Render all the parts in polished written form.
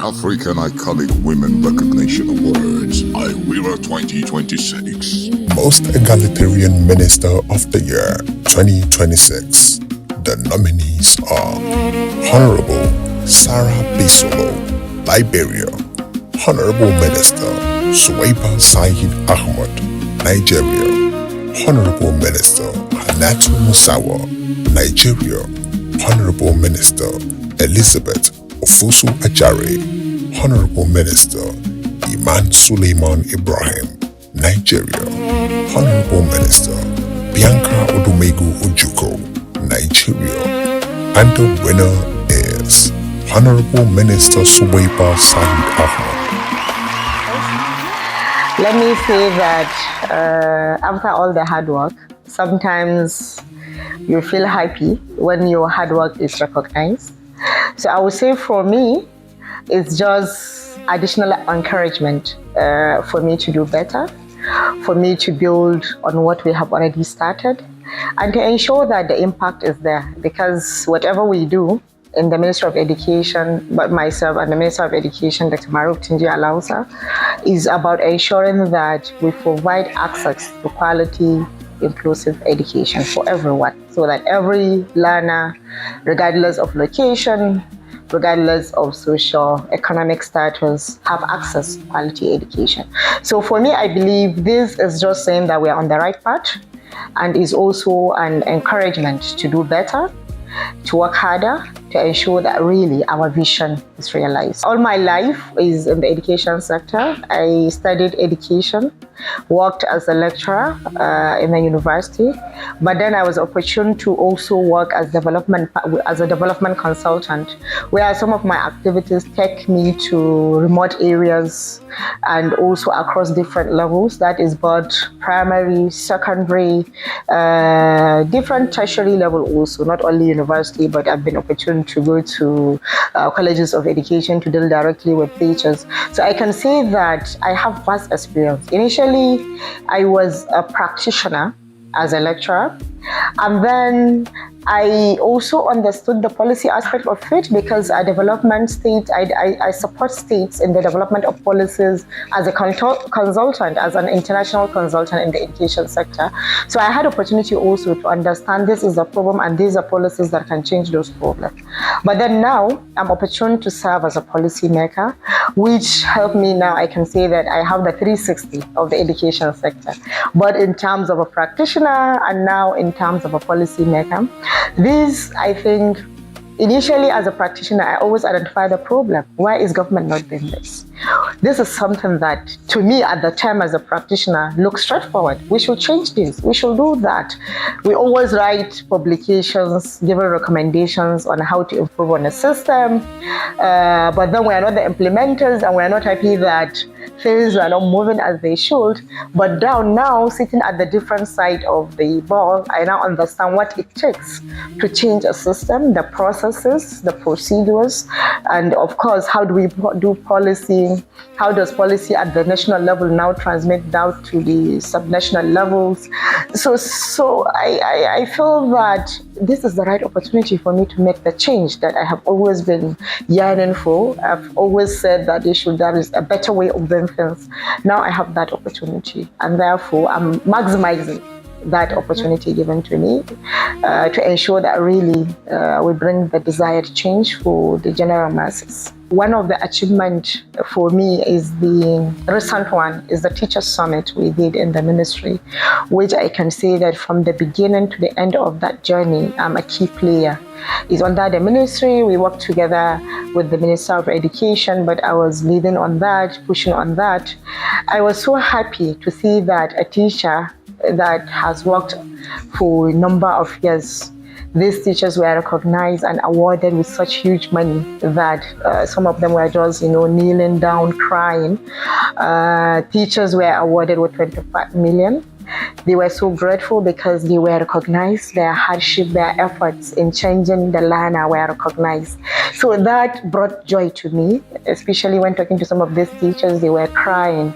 African Iconic Women Recognition Awards, IWIRA 2026. Most Egalitarian Minister of the Year 2026. The nominees are Honorable Sarah Bisolo, Liberia. Honorable Minister Suwaiba Ahmad, Nigeria. Honorable Minister Hanatu Musawa, Nigeria. Honorable Minister Elizabeth Ofusu Ajare. Honorable Minister Iman Suleiman Ibrahim, Nigeria. Honorable Minister Bianca Odumegu Ojuko, Nigeria. And the winner is Honorable Minister Suwaiba Ahmad. Let me say that after all the hard work, sometimes you feel happy when your hard work is recognized. So I would say for me, it's just additional encouragement for me to do better, for me to build on what we have already started, and to ensure that the impact is there. Because whatever we do in the Ministry of Education, but myself and the Minister of Education, Dr. Maruf Tinji Alausa, is about ensuring that we provide access to quality, inclusive education for everyone, so that every learner, regardless of location, regardless of socio-economic status, have access to quality education. So for me, I believe this is just saying that we are on the right path, and is also an encouragement to do better, to work harder, to ensure that really our vision is realized. All my life is in the education sector. I studied education, worked as a lecturer in the university, but then I was opportune to also work as a development consultant, where some of my activities take me to remote areas and also across different levels. That is both primary, secondary, different tertiary level also, not only university, but I've been opportune to go to colleges of education to deal directly with teachers. So I can say that I have vast experience. Initially, I was a practitioner as a lecturer, and then I also understood the policy aspect of it, because I support states in the development of policies as a consultant, as an international consultant in the education sector. So I had opportunity also to understand this is a problem and these are policies that can change those problems. But then now I'm opportune to serve as a policy maker, which helped me. Now I can say that I have the 360 of the education sector, but in terms of a practitioner and now in terms of a policy maker. This, I think, initially as a practitioner, I always identify the problem. Why is government not doing this? This is something that, to me, at the time as a practitioner, looks straightforward. We should change this. We should do that. We always write publications, giving recommendations on how to improve on the system. But then we are not the implementers, and we are not happy that things are not moving as they should. But now, sitting at the different side of the ball, I now understand what it takes to change a system, the processes, the procedures, and of course, how do we do policy? How does policy at the national level now transmit down to the subnational levels? So I feel that this is the right opportunity for me to make the change that I have always been yearning for. I've always said that there is a better way of doing things. Now I have that opportunity, and therefore I'm maximizing that opportunity given to me to ensure that really we bring the desired change for the general masses. One of the achievements for me is the recent one, is the Teachers Summit we did in the ministry, which I can say that from the beginning to the end of that journey, I'm a key player. It's under the ministry. We work together with the Minister of Education, but I was leading on that, pushing on that. I was so happy to see that a teacher that has worked for a number of years, these teachers were recognized and awarded with such huge money that some of them were just, kneeling down, crying. Teachers were awarded with 25 million. They were so grateful because they were recognized, their hardship, their efforts in changing the learner were recognized. So that brought joy to me, especially when talking to some of these teachers. They were crying,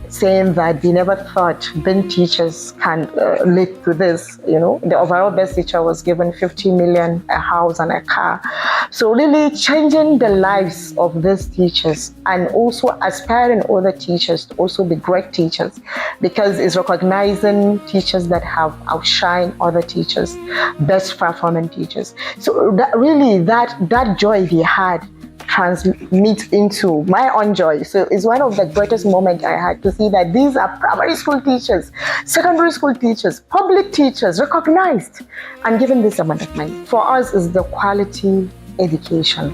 saying that they never thought being teachers can lead to this. The overall best teacher was given 50 million, a house and a car. So really changing the lives of these teachers, and also aspiring other teachers to also be great teachers, because it's recognizing teachers that have outshined other teachers, best performing teachers. So that joy they had transmit into my own joy. So it's one of the greatest moments I had to see that these are primary school teachers, secondary school teachers, public teachers, recognized and given this amount of money. For us, is the quality education.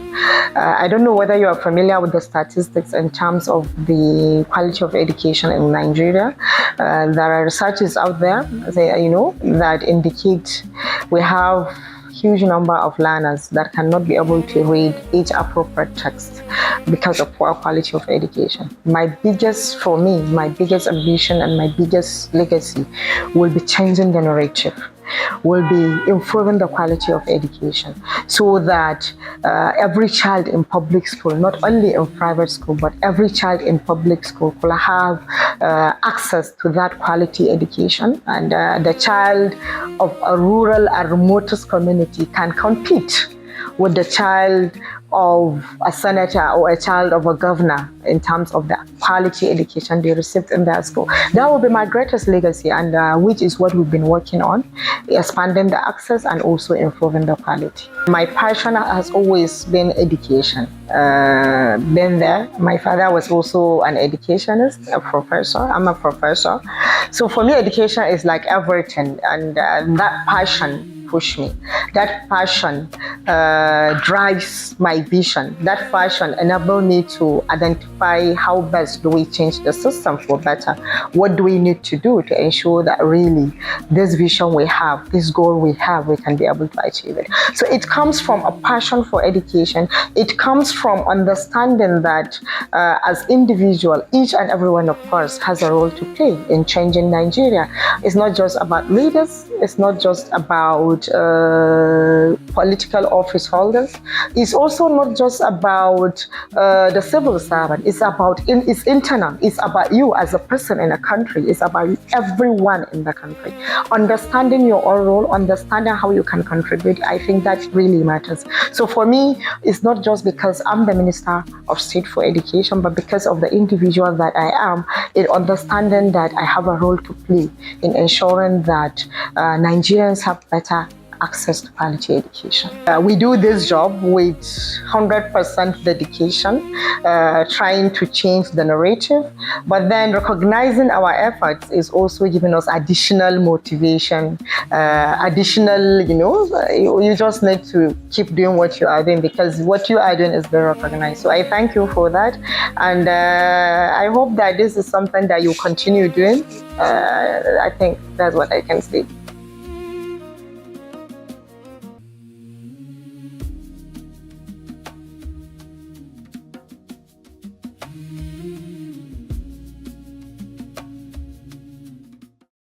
I don't know whether you are familiar with the statistics in terms of the quality of education in Nigeria. There are researches out there, that indicate we have huge number of learners that cannot be able to read each appropriate text because of poor quality of education. My biggest ambition and my biggest legacy will be changing the narrative, will be improving the quality of education, so that every child in public school, not only in private school, but every child in public school will have access to that quality education, and the child of a rural and remotest community can compete with the child of a senator or a child of a governor in terms of the quality education they received in their school. That will be my greatest legacy, and which is what we've been working on, expanding the access and also improving the quality. My passion has always been education. Been there. My father was also an educationist, a professor. I'm a professor. So for me, education is like everything, and that passion push me. That passion drives my vision. That passion enables me to identify how best do we change the system for better. What do we need to do to ensure that really this vision we have, this goal we have, we can be able to achieve it. So it comes from a passion for education. It comes from understanding that as individual, each and every one of us has a role to play in changing Nigeria. It's not just about leaders. It's not just about political office holders. It's also not just about the civil servant. It's internal. It's about you as a person in a country. It's about everyone in the country. Understanding your own role, understanding how you can contribute, I think that really matters. So for me, it's not just because I'm the Minister of State for Education, but because of the individual that I am, in understanding that I have a role to play in ensuring that Nigerians have better access to quality education. We do this job with 100% dedication, trying to change the narrative, but then recognizing our efforts is also giving us additional motivation, you just need to keep doing what you are doing, because what you are doing is very recognized. So I thank you for that, and I hope that this is something that you continue doing. I think that's what I can say.